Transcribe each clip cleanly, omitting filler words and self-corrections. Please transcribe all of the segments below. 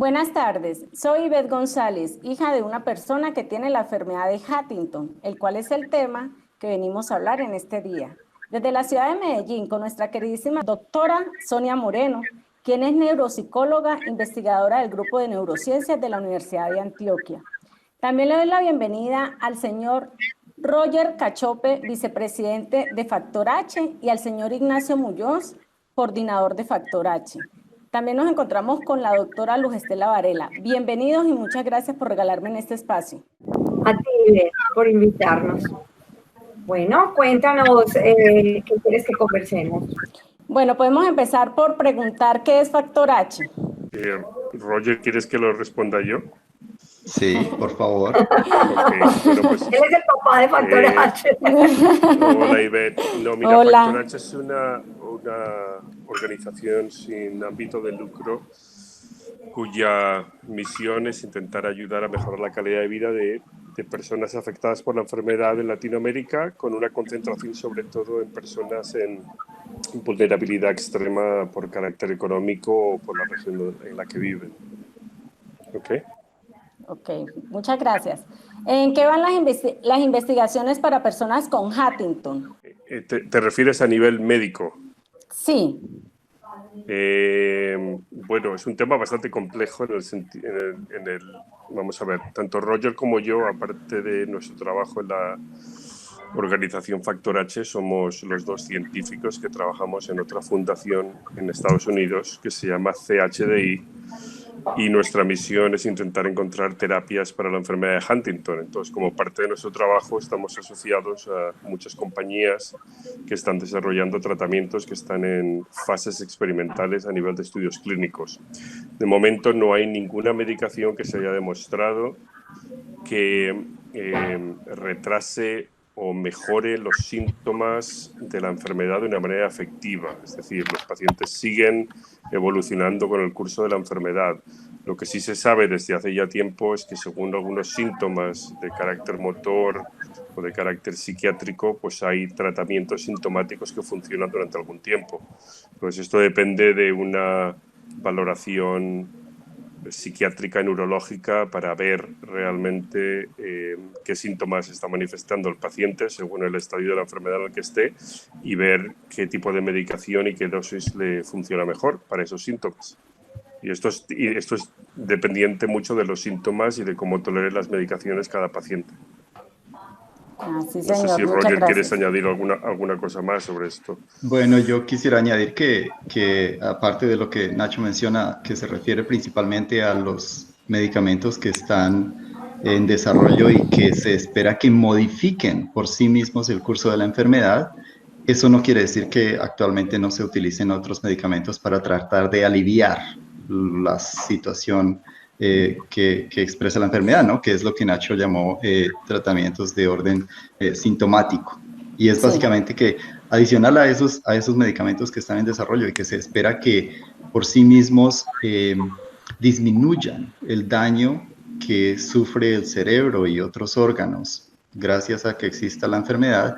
Buenas tardes, soy Ivette González, hija de una persona que tiene la enfermedad de Huntington, el cual es el tema que venimos a hablar en este día. Desde la ciudad de Medellín, con nuestra queridísima doctora Sonia Moreno, quien es neuropsicóloga, investigadora del Grupo de Neurociencias de la Universidad de Antioquia. También le doy la bienvenida al señor Roger Cachope, vicepresidente de Factor H, y al señor Ignacio Muñoz, coordinador de Factor H. También nos encontramos con la doctora Luz Estela Varela. Bienvenidos y muchas gracias por regalarme en este espacio. A ti, Ivette, por invitarnos. Bueno, cuéntanos qué quieres que conversemos. Bueno, podemos empezar por preguntar qué es Factor H. Roger, ¿quieres que lo responda yo? Sí, por favor. Okay, bueno, pues, Él es el papá de Factor H. Hola, Ivette. No, mira, Hola. Factor H es una organización sin ámbito de lucro cuya misión es intentar ayudar a mejorar la calidad de vida de personas afectadas por la enfermedad en Latinoamérica, con una concentración sobre todo en personas en vulnerabilidad extrema por carácter económico o por la región en la que viven. ¿Ok? Ok, muchas gracias. ¿En qué van las investigaciones para personas con Huntington? ¿Te refieres a nivel médico? Sí. Bueno, es un tema bastante complejo vamos a ver, tanto Roger como yo, aparte de nuestro trabajo en la organización Factor H, somos los dos científicos que trabajamos en otra fundación en Estados Unidos que se llama CHDI, y nuestra misión es intentar encontrar terapias para la enfermedad de Huntington. Entonces, como parte de nuestro trabajo, estamos asociados a muchas compañías que están desarrollando tratamientos que están en fases experimentales a nivel de estudios clínicos. De momento no hay ninguna medicación que se haya demostrado que retrase o mejore los síntomas de la enfermedad de una manera efectiva. Es decir, los pacientes siguen evolucionando con el curso de la enfermedad. Lo que sí se sabe desde hace ya tiempo es que según algunos síntomas de carácter motor o de carácter psiquiátrico, pues hay tratamientos sintomáticos que funcionan durante algún tiempo. Pues esto depende de una valoración psiquiátrica y neurológica para ver realmente qué síntomas está manifestando el paciente según el estadio de la enfermedad en el que esté, y ver qué tipo de medicación y qué dosis le funciona mejor para esos síntomas. Y esto es dependiente mucho de los síntomas y de cómo tolere las medicaciones cada paciente. Sí, señor. No sé si muchas Roger gracias. quieres añadir alguna cosa más sobre esto. Bueno, yo quisiera añadir que aparte de lo que Nacho menciona, que se refiere principalmente a los medicamentos que están en desarrollo y que se espera que modifiquen por sí mismos el curso de la enfermedad, eso no quiere decir que actualmente no se utilicen otros medicamentos para tratar de aliviar la situación que expresa la enfermedad, ¿no? Que es lo que Nacho llamó tratamientos de orden sintomático. Y es básicamente que adicional a esos medicamentos que están en desarrollo y que se espera que por sí mismos disminuyan el daño que sufre el cerebro y otros órganos gracias a que exista la enfermedad,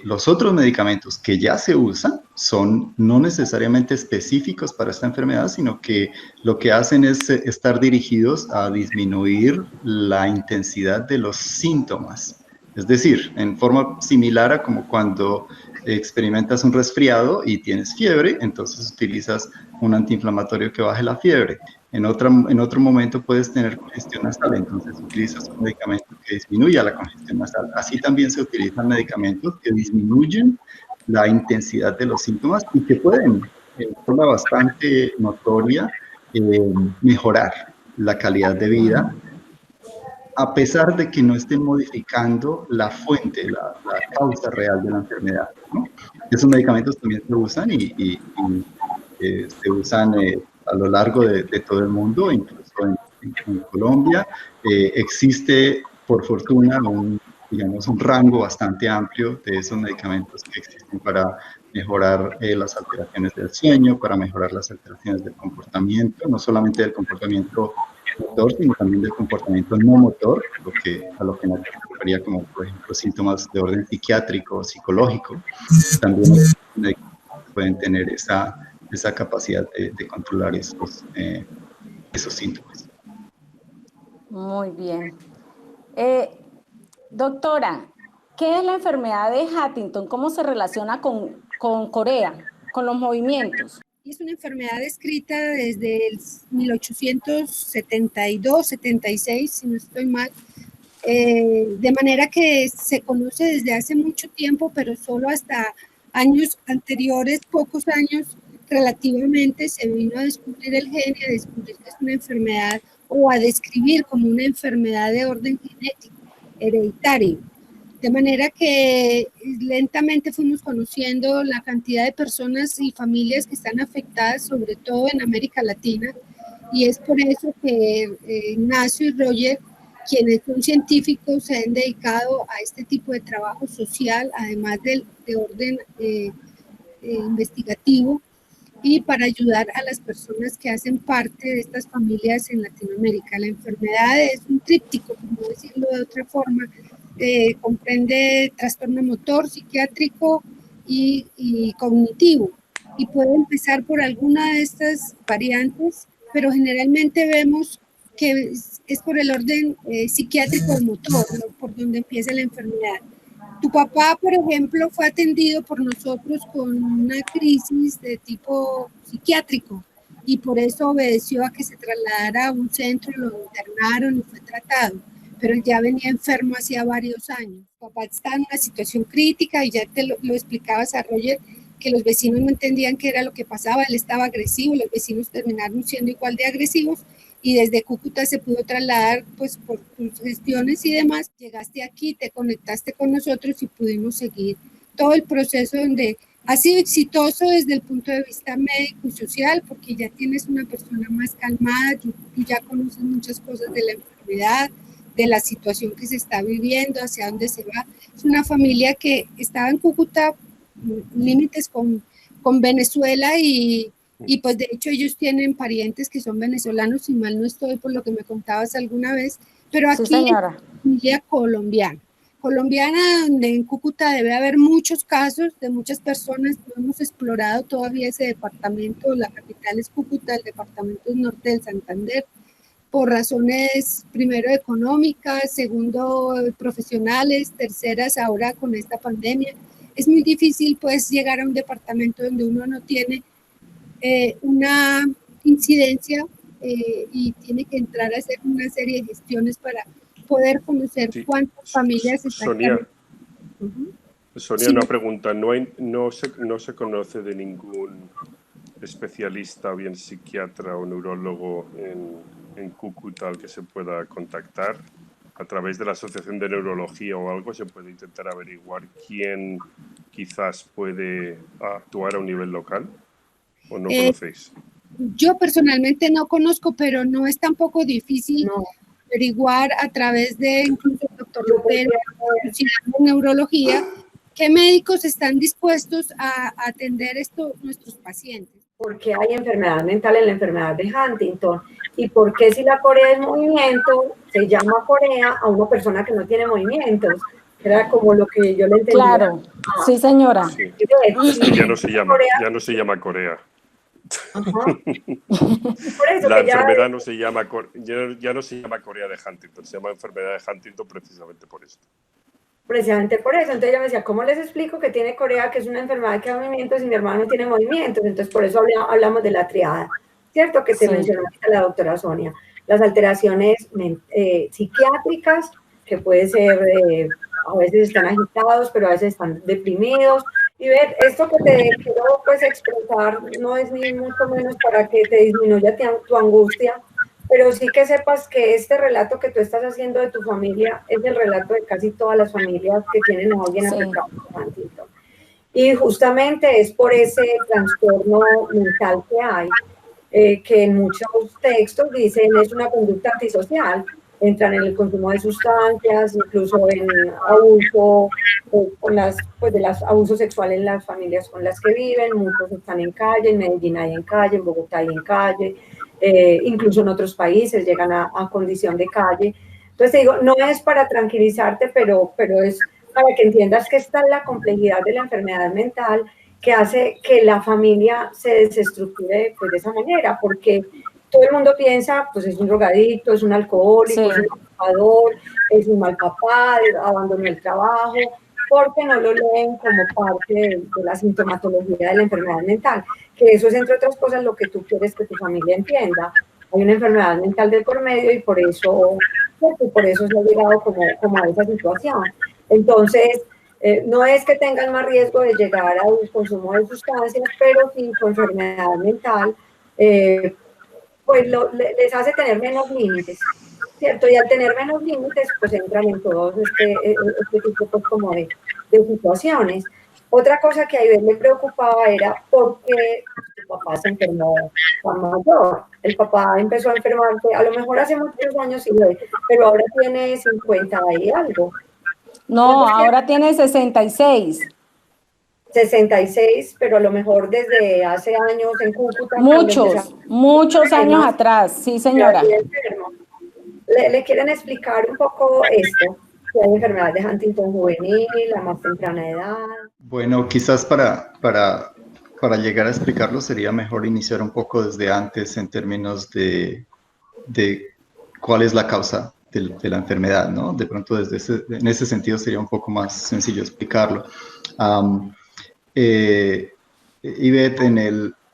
los otros medicamentos que ya se usan son no necesariamente específicos para esta enfermedad, sino que lo que hacen es estar dirigidos a disminuir la intensidad de los síntomas. Es decir, en forma similar a como cuando experimentas un resfriado y tienes fiebre, entonces utilizas un antiinflamatorio que baje la fiebre. En otro momento puedes tener congestión nasal, entonces utilizas un medicamento que disminuya la congestión nasal. Así también se utilizan medicamentos que disminuyen la intensidad de los síntomas y que pueden, de forma bastante notoria, mejorar la calidad de vida, a pesar de que no estén modificando la fuente, la causa real de la enfermedad, ¿no? Esos medicamentos también se usan y se usan a lo largo de todo el mundo, incluso en Colombia. Existe, por fortuna, un rango bastante amplio de esos medicamentos que existen para mejorar las alteraciones del sueño, para mejorar las alteraciones del comportamiento, no solamente del comportamiento motor, sino también del comportamiento no motor, a lo que nos refería como, por ejemplo, síntomas de orden psiquiátrico o psicológico. También pueden tener esa capacidad de controlar esos esos síntomas. Muy bien. Doctora, ¿qué es la enfermedad de Huntington? ¿Cómo se relaciona con Corea, con los movimientos? Es una enfermedad descrita desde el 1872, 76, si no estoy mal, de manera que se conoce desde hace mucho tiempo, pero solo hasta años anteriores, pocos años relativamente, se vino a descubrir el gen y a descubrir que es una enfermedad o a describir como una enfermedad de orden genético, hereditario. De manera que lentamente fuimos conociendo la cantidad de personas y familias que están afectadas, sobre todo en América Latina, y es por eso que Ignacio y Roger, quienes son científicos, se han dedicado a este tipo de trabajo social, además de orden investigativo, y para ayudar a las personas que hacen parte de estas familias en Latinoamérica. La enfermedad es un tríptico, como decirlo de otra forma, comprende trastorno motor, psiquiátrico y cognitivo, y puede empezar por alguna de estas variantes, pero generalmente vemos que es por el orden psiquiátrico o motor, ¿no? Por donde empieza la enfermedad. Tu papá, por ejemplo, fue atendido por nosotros con una crisis de tipo psiquiátrico y por eso obedeció a que se trasladara a un centro, lo internaron y fue tratado, pero ya venía enfermo hacía varios años. Papá está en una situación crítica y ya te lo explicabas a Roger, que los vecinos no entendían qué era lo que pasaba, él estaba agresivo, los vecinos terminaron siendo igual de agresivos y desde Cúcuta se pudo trasladar pues por tus gestiones y demás. Llegaste aquí, te conectaste con nosotros y pudimos seguir todo el proceso donde ha sido exitoso desde el punto de vista médico y social porque ya tienes una persona más calmada, tú ya conoces muchas cosas de la enfermedad, de la situación que se está viviendo, hacia dónde se va. Es una familia que estaba en Cúcuta, límites con Venezuela y pues de hecho ellos tienen parientes que son venezolanos, si mal no estoy por lo que me contabas alguna vez, pero aquí sí, señora. es una familia colombiana donde en Cúcuta debe haber muchos casos de muchas personas. No hemos explorado todavía ese departamento, la capital es Cúcuta, el departamento es norte del Santander, por razones primero económicas, segundo profesionales, terceras ahora con esta pandemia. Es muy difícil pues llegar a un departamento donde uno no tiene una incidencia y tiene que entrar a hacer una serie de gestiones para poder conocer cuántas familias están. Sonia, sí. Una pregunta. No se conoce de ningún especialista, bien psiquiatra o neurólogo en Cúcuta al que se pueda contactar. A través de la Asociación de Neurología o algo se puede intentar averiguar quién quizás puede actuar a un nivel local. ¿O no conocéis? Yo personalmente no conozco, pero no es tampoco difícil averiguar a través de incluso el doctor López de neurología qué médicos están dispuestos a atender nuestros pacientes. ¿Por qué hay enfermedad mental en la enfermedad de Huntington? ¿Y por qué si la Corea es movimiento, se llama Corea a una persona que no tiene movimientos? Era como lo que yo le entendía. Claro, sí, señora. Sí. Ya no se llama Corea. Por eso la enfermedad no se llama ya no se llama Corea de Huntington, se llama enfermedad de Huntington precisamente por esto. Precisamente por eso. Entonces ella me decía, ¿cómo les explico que tiene Corea, que es una enfermedad que da movimientos y mi hermano no tiene movimientos? Entonces por eso hablamos de la triada, ¿cierto? Que te mencionó la doctora Sonia. Las alteraciones psiquiátricas, que puede ser, a veces están agitados, pero a veces están deprimidos. Y ver, esto que te quiero pues expresar no es ni mucho menos para que te disminuya tu angustia, pero sí que sepas que este relato que tú estás haciendo de tu familia es el relato de casi todas las familias que tienen a alguien afectado por Huntington. Y justamente es por ese trastorno mental que hay, que en muchos textos dicen es una conducta antisocial. Entran en el consumo de sustancias, incluso en abuso, de los abusos sexuales en las familias con las que viven. Muchos están en calle, en Medellín hay en calle, en Bogotá hay en calle, incluso en otros países llegan a condición de calle. Entonces te digo, no es para tranquilizarte, pero es para que entiendas que esta es la complejidad de la enfermedad mental que hace que la familia se desestructure pues, de esa manera, porque todo el mundo piensa, pues es un drogadicto, es un alcohólico, Sí. es un abusador, es un mal papá, abandonó el trabajo, porque no lo leen como parte de la sintomatología de la enfermedad mental, que eso es, entre otras cosas, lo que tú quieres que tu familia entienda. Hay una enfermedad mental de por medio y por eso se ha llegado como a esa situación. Entonces, no es que tengan más riesgo de llegar al consumo de sustancias, pero sí su enfermedad mental, pues les hace tener menos límites, ¿cierto? Y al tener menos límites, pues entran en todo este tipo pues, como de situaciones. Otra cosa que a Ivette le preocupaba era por qué su papá se enfermó tan mayor. El papá empezó a enfermarse, a lo mejor hace muchos años, sí, pero ahora tiene 50 y algo. No, ahora tiene 66. 66, pero a lo mejor desde hace años en Cúcuta. Muchos años atrás, sí señora. ¿Le quieren explicar un poco esto? Que hay enfermedad de Huntington juvenil, a más temprana edad. Bueno, quizás para llegar a explicarlo sería mejor iniciar un poco desde antes en términos de cuál es la causa de la enfermedad, ¿no? De pronto en ese sentido sería un poco más sencillo explicarlo. Ivette, en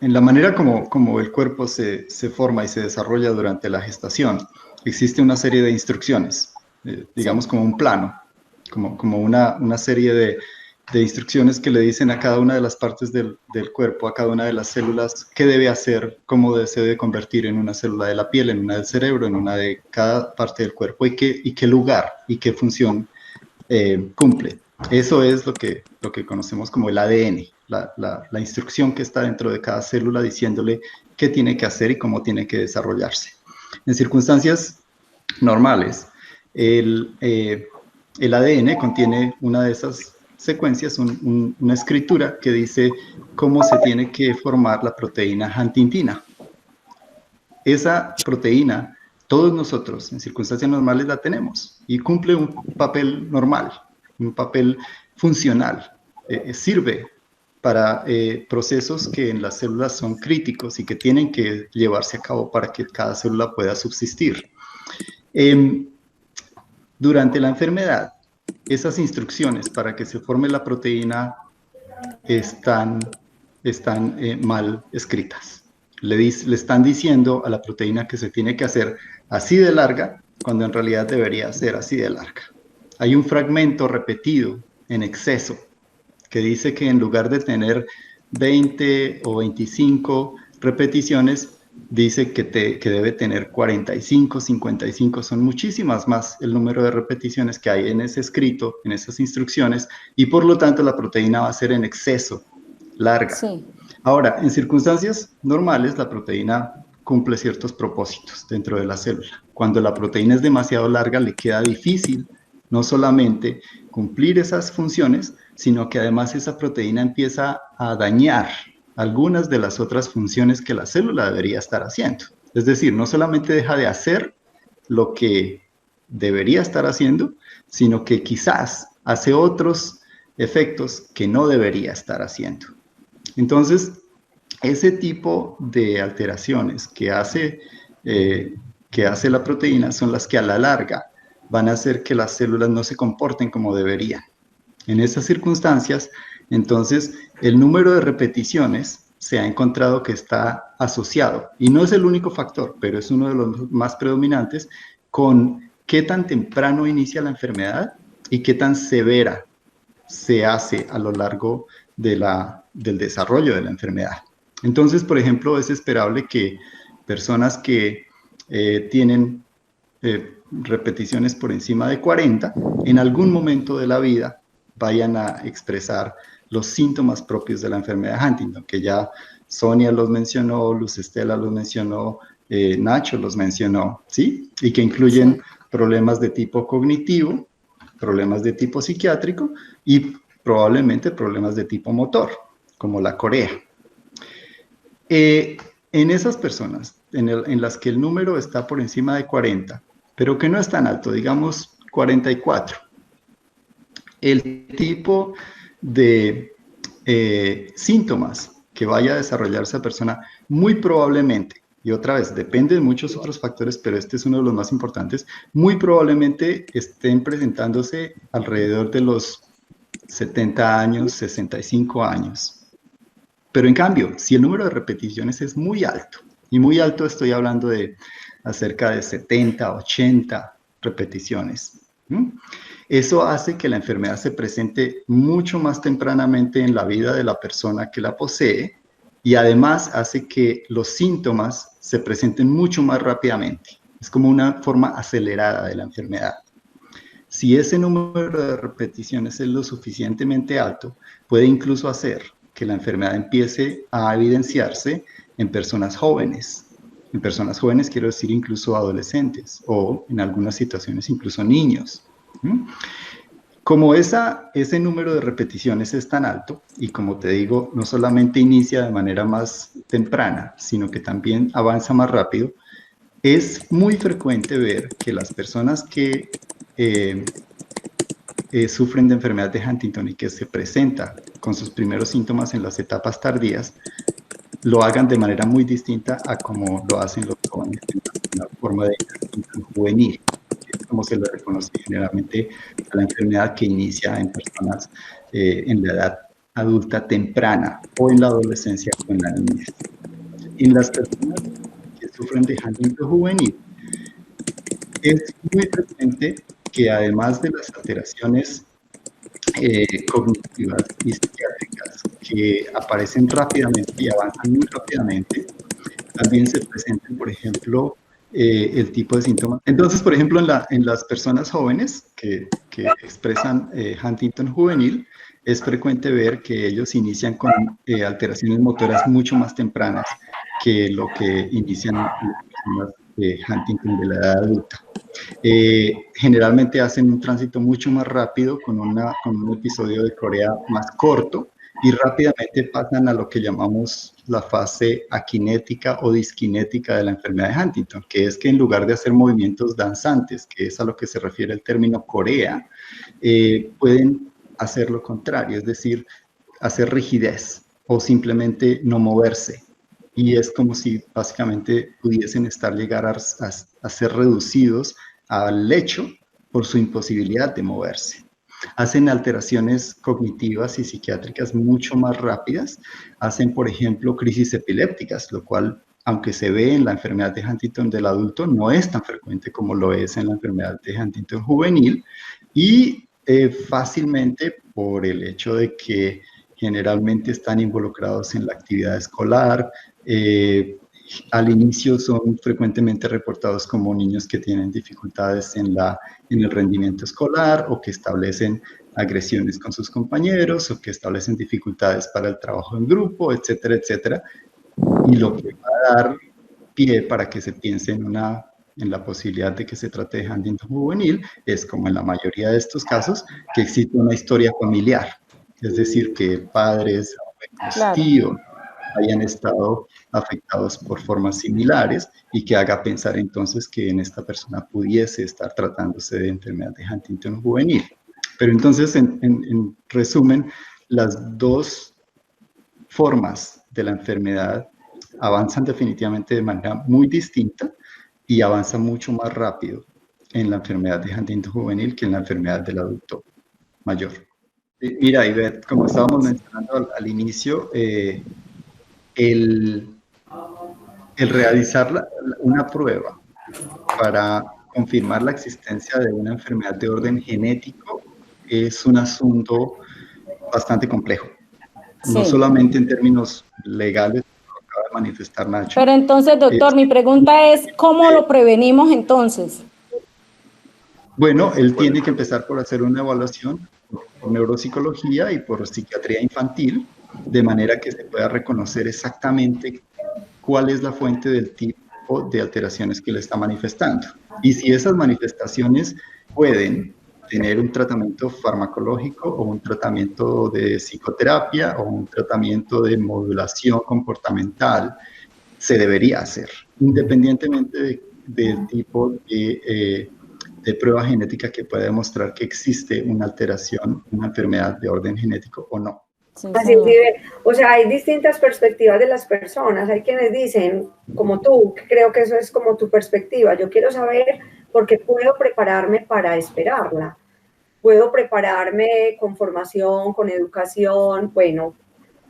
la manera como el cuerpo se forma y se desarrolla durante la gestación, existe una serie de instrucciones, digamos como un plano, como una serie de instrucciones que le dicen a cada una de las partes del cuerpo, a cada una de las células, qué debe hacer, cómo se debe convertir en una célula de la piel, en una del cerebro, en una de cada parte del cuerpo, y qué lugar y qué función cumple. Eso es lo que conocemos como el ADN, la instrucción que está dentro de cada célula diciéndole qué tiene que hacer y cómo tiene que desarrollarse. En circunstancias normales, el ADN contiene una de esas secuencias, una escritura que dice cómo se tiene que formar la proteína huntingtina. Esa proteína, todos nosotros en circunstancias normales la tenemos y cumple un papel normal, un papel funcional, sirve para procesos que en las células son críticos y que tienen que llevarse a cabo para que cada célula pueda subsistir. Durante la enfermedad, esas instrucciones para que se forme la proteína están mal escritas. Le están diciendo a la proteína que se tiene que hacer así de larga, cuando en realidad debería ser así de larga. Hay un fragmento repetido en exceso que dice que en lugar de tener 20 o 25 repeticiones, dice que debe tener 45, 55, son muchísimas más el número de repeticiones que hay en ese escrito, en esas instrucciones, y por lo tanto la proteína va a ser en exceso, larga. Sí. Ahora, en circunstancias normales, la proteína cumple ciertos propósitos dentro de la célula. Cuando la proteína es demasiado larga, le queda difícil no solamente cumplir esas funciones, sino que además esa proteína empieza a dañar algunas de las otras funciones que la célula debería estar haciendo. Es decir, no solamente deja de hacer lo que debería estar haciendo, sino que quizás hace otros efectos que no debería estar haciendo. Entonces, ese tipo de alteraciones que hace la proteína son las que a la larga van a hacer que las células no se comporten como deberían. En esas circunstancias, entonces, el número de repeticiones se ha encontrado que está asociado, y no es el único factor, pero es uno de los más predominantes, con qué tan temprano inicia la enfermedad y qué tan severa se hace a lo largo del desarrollo de la enfermedad. Entonces, por ejemplo, es esperable que personas que tienen repeticiones por encima de 40, en algún momento de la vida vayan a expresar los síntomas propios de la enfermedad de Huntington, que ya Sonia los mencionó, Luz Estela los mencionó, Nacho los mencionó, ¿sí? Y que incluyen problemas de tipo cognitivo, problemas de tipo psiquiátrico y probablemente problemas de tipo motor, como la corea. En esas personas en las que el número está por encima de 40, pero que no es tan alto, digamos 44, el tipo de síntomas que vaya a desarrollar esa persona muy probablemente, y otra vez, depende de muchos otros factores, pero este es uno de los más importantes, muy probablemente estén presentándose alrededor de los 70 años, 65 años. Pero en cambio, si el número de repeticiones es muy alto, y muy alto estoy hablando de acerca de 70, 80 repeticiones, eso hace que la enfermedad se presente mucho más tempranamente en la vida de la persona que la posee, y además hace que los síntomas se presenten mucho más rápidamente. Es como una forma acelerada de la enfermedad. Si ese número de repeticiones es lo suficientemente alto, puede incluso hacer que la enfermedad empiece a evidenciarse en personas jóvenes. En personas jóvenes quiero decir incluso adolescentes o en algunas situaciones incluso niños. Como ese número de repeticiones es tan alto y como te digo, no solamente inicia de manera más temprana, sino que también avanza más rápido, es muy frecuente ver que las personas que sufren de enfermedad de Huntington y que se presenta con sus primeros síntomas en las etapas tardías, lo hagan de manera muy distinta a como lo hacen los jóvenes en la forma de Huntington juvenil, que es como se le reconoce generalmente a la enfermedad que inicia en personas en la edad adulta temprana o en la adolescencia o en la niñez. En las personas que sufren de Huntington juvenil, es muy frecuente que además de las alteraciones cognitivas y psiquiátricas que aparecen rápidamente y avanzan muy rápidamente, también se presenten, por ejemplo, el tipo de síntomas. Entonces, por ejemplo, en las personas jóvenes que expresan Huntington juvenil, es frecuente ver que ellos inician con alteraciones motoras mucho más tempranas que lo que inician las personas de Huntington de la edad adulta. Generalmente hacen un tránsito mucho más rápido con un episodio de corea más corto y rápidamente pasan a lo que llamamos la fase akinética o disquinética de la enfermedad de Huntington, que es que en lugar de hacer movimientos danzantes, que es a lo que se refiere el término corea, pueden hacer lo contrario, es decir, hacer rigidez o simplemente no moverse. Y es como si básicamente pudiesen llegar a ser reducidos al lecho por su imposibilidad de moverse. Hacen alteraciones cognitivas y psiquiátricas mucho más rápidas. Hacen, por ejemplo, crisis epilépticas, lo cual, aunque se ve en la enfermedad de Huntington del adulto, no es tan frecuente como lo es en la enfermedad de Huntington juvenil. Y fácilmente, por el hecho de que generalmente están involucrados en la actividad escolar, al inicio son frecuentemente reportados como niños que tienen dificultades en el rendimiento escolar o que establecen agresiones con sus compañeros o que establecen dificultades para el trabajo en grupo, etcétera, etcétera. Y lo que va a dar pie para que se piense en la posibilidad de que se trate de Huntington juvenil es, como en la mayoría de estos casos, que existe una historia familiar. Es decir, que padres, abuelos, Claro. tíos hayan estado afectados por formas similares y que haga pensar entonces que en esta persona pudiese estar tratándose de enfermedad de Huntington juvenil. Pero entonces, en resumen, las dos formas de la enfermedad avanzan definitivamente de manera muy distinta y avanzan mucho más rápido en la enfermedad de Huntington juvenil que en la enfermedad del adulto mayor. Mira, Ivette, como estábamos mencionando al inicio, el realizar una prueba para confirmar la existencia de una enfermedad de orden genético es un asunto bastante complejo. Sí. No solamente en términos legales, como acaba de manifestar Nacho. Pero entonces, doctor, mi pregunta es, ¿cómo lo prevenimos entonces? Bueno, él tiene que empezar por hacer una evaluación por neuropsicología y por psiquiatría infantil, de manera que se pueda reconocer exactamente cuál es la fuente del tipo de alteraciones que le está manifestando. Y si esas manifestaciones pueden tener un tratamiento farmacológico o un tratamiento de psicoterapia o un tratamiento de modulación comportamental, se debería hacer, independientemente del tipo de prueba genética que pueda demostrar que existe una alteración, una enfermedad de orden genético o no. Sí, Así señor. es, o sea, hay distintas perspectivas de las personas. Hay quienes dicen, como tú, que creo que eso es como tu perspectiva. Yo quiero saber porque puedo prepararme para esperarla. Puedo prepararme con formación, con educación, bueno,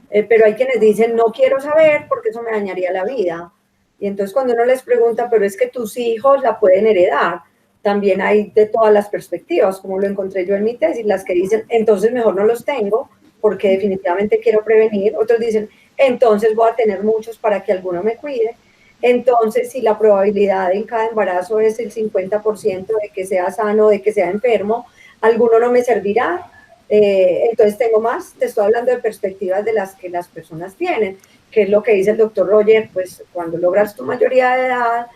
pero hay quienes dicen, no quiero saber porque eso me dañaría la vida. Y entonces cuando uno les pregunta, pero es que tus hijos la pueden heredar, también hay de todas las perspectivas, como lo encontré yo en mi tesis, las que dicen, entonces mejor no los tengo porque definitivamente quiero prevenir. Otros dicen, entonces voy a tener muchos para que alguno me cuide. Entonces, si la probabilidad en cada embarazo es el 50% de que sea sano, de que sea enfermo, alguno no me servirá, entonces tengo más, te estoy hablando de perspectivas de las que las personas tienen, que es lo que dice el doctor Roger, pues cuando logras tu mayoría de edad,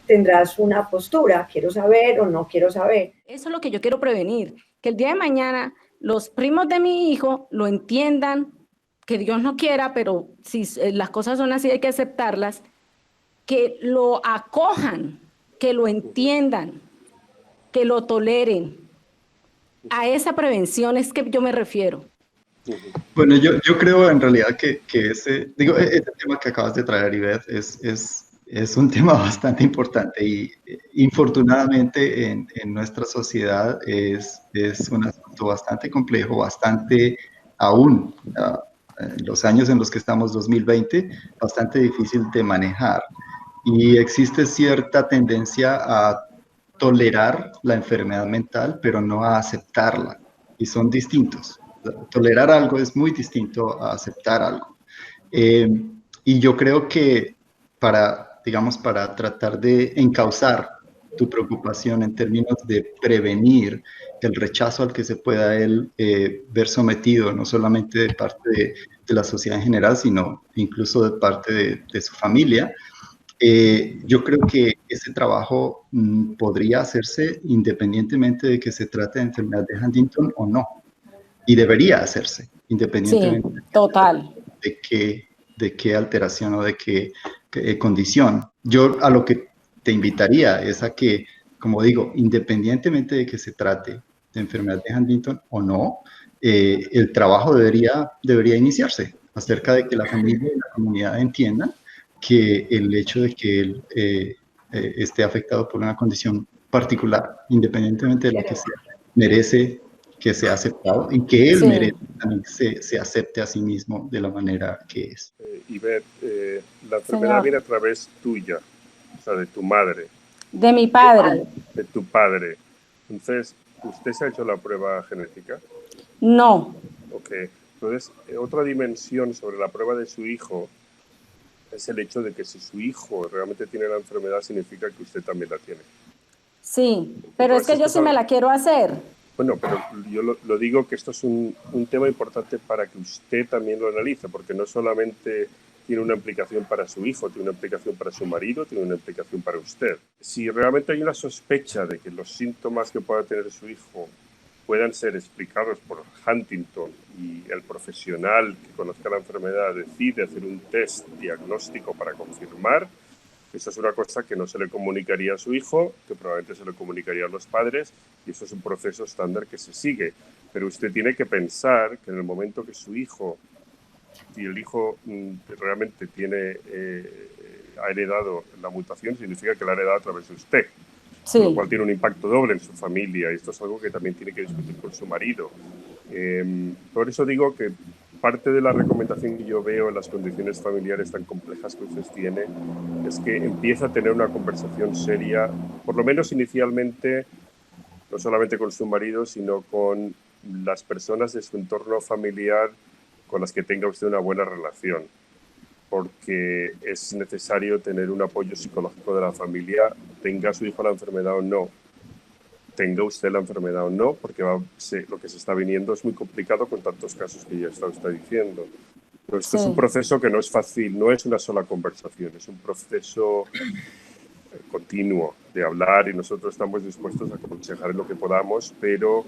tendrás una postura, quiero saber o no quiero saber. Eso es lo que yo quiero prevenir, que el día de mañana los primos de mi hijo lo entiendan, que Dios no quiera, pero si las cosas son así hay que aceptarlas, que lo acojan, que lo entiendan, que lo toleren. A esa prevención es que yo me refiero. Bueno, yo creo en realidad que ese tema que acabas de traer, Ivette, es un tema bastante importante y infortunadamente en nuestra sociedad es un asunto bastante complejo, bastante aún, en los años en los que estamos, 2020, bastante difícil de manejar. Y existe cierta tendencia a tolerar la enfermedad mental, pero no a aceptarla. Y son distintos. Tolerar algo es muy distinto a aceptar algo. Eh, y yo creo que digamos, para tratar de encauzar tu preocupación en términos de prevenir el rechazo al que se pueda él ver sometido, no solamente de parte de la sociedad en general, sino incluso de parte de su familia, yo creo que ese trabajo podría hacerse independientemente de que se trate de enfermedad de Huntington o no. Y debería hacerse, Sí, independientemente total. de qué alteración o de qué condición. Yo a lo que te invitaría es a que, como digo, independientemente de que se trate de enfermedad de Huntington o no, el trabajo debería iniciarse acerca de que la familia y la comunidad entiendan que el hecho de que él esté afectado por una condición particular, independientemente de la que sea, merece que sea aceptado y que él Sí. merece también se acepte a sí mismo de la manera que es. Ivette, la enfermedad Señor. viene a través tuya, o sea, de tu madre, De mi padre. de tu padre. Entonces, ¿usted se ha hecho la prueba genética? No. Ok. Entonces, otra dimensión sobre la prueba de su hijo es el hecho de que si su hijo realmente tiene la enfermedad, significa que usted también la tiene. Sí, pero es que yo sí me la quiero hacer. Bueno, pero yo lo digo que esto es un tema importante para que usted también lo analice, porque no solamente tiene una implicación para su hijo, tiene una implicación para su marido, tiene una implicación para usted. Si realmente hay una sospecha de que los síntomas que pueda tener su hijo puedan ser explicados por Huntington y el profesional que conozca la enfermedad decide hacer un test diagnóstico para confirmar, eso es una cosa que no se le comunicaría a su hijo, que probablemente se le comunicaría a los padres, y eso es un proceso estándar que se sigue. Pero usted tiene que pensar que en el momento que su hijo, y el hijo realmente ha heredado la mutación, significa que la ha heredado a través de usted. Sí. Lo cual tiene un impacto doble en su familia, y esto es algo que también tiene que discutir con su marido. Por eso digo que parte de la recomendación que yo veo en las condiciones familiares tan complejas que usted tiene es que empiece a tener una conversación seria, por lo menos inicialmente, no solamente con su marido, sino con las personas de su entorno familiar con las que tenga usted una buena relación, porque es necesario tener un apoyo psicológico de la familia, tenga su hijo la enfermedad o no, tenga usted la enfermedad o no, porque lo que se está viniendo es muy complicado con tantos casos que ya está usted diciendo. Pero esto es un proceso que no es fácil, no es una sola conversación, es un proceso continuo de hablar, y nosotros estamos dispuestos a aconsejar en lo que podamos, pero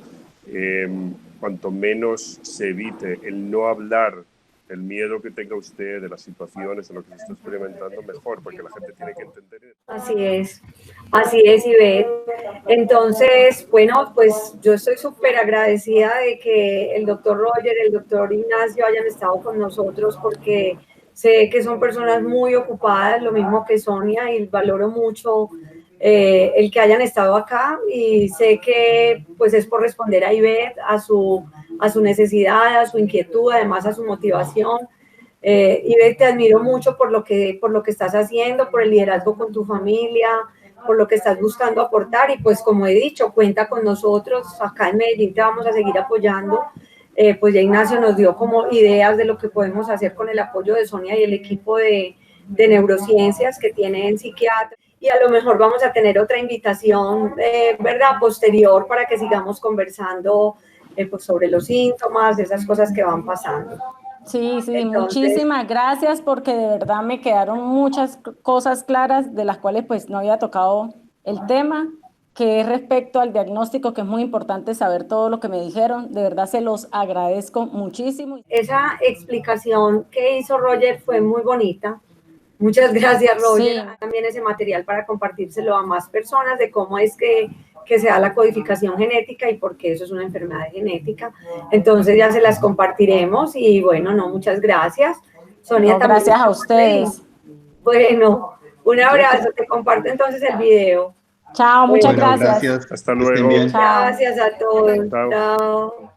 cuanto menos se evite el no hablar, el miedo que tenga usted de las situaciones, de lo que se está experimentando, mejor, porque la gente tiene que entender. Así es. Así es, Ivette. Entonces, bueno, pues yo estoy súper agradecida de que el doctor Roger, el doctor Ignacio hayan estado con nosotros porque sé que son personas muy ocupadas, lo mismo que Sonia, y valoro mucho el que hayan estado acá y sé que pues es por responder a Ivette, a su necesidad, a su inquietud, además a su motivación. Ivette, te admiro mucho por lo que estás haciendo, por el liderazgo con tu familia, por lo que estás buscando aportar y pues como he dicho, cuenta con nosotros, acá en Medellín te vamos a seguir apoyando. Pues ya Ignacio nos dio como ideas de lo que podemos hacer con el apoyo de Sonia y el equipo de neurociencias que tienen psiquiatras y a lo mejor vamos a tener otra invitación, ¿verdad?, posterior para que sigamos conversando pues sobre los síntomas, de esas cosas que van pasando. Sí, Entonces, muchísimas gracias porque de verdad me quedaron muchas cosas claras de las cuales pues no había tocado el tema, que es respecto al diagnóstico, que es muy importante saber todo lo que me dijeron. De verdad se los agradezco muchísimo. Esa explicación que hizo Roger fue muy bonita. Muchas gracias, Roger. Sí. También ese material para compartírselo a más personas de cómo es que se da la codificación genética y por qué eso es una enfermedad genética. Entonces ya se las compartiremos y bueno, no, muchas gracias. Sonia, no, gracias a ustedes. Bueno, un abrazo. Te comparto entonces el video. Chao, muchas Bueno, gracias. Hasta luego. Gracias a todos. Chao. Chao.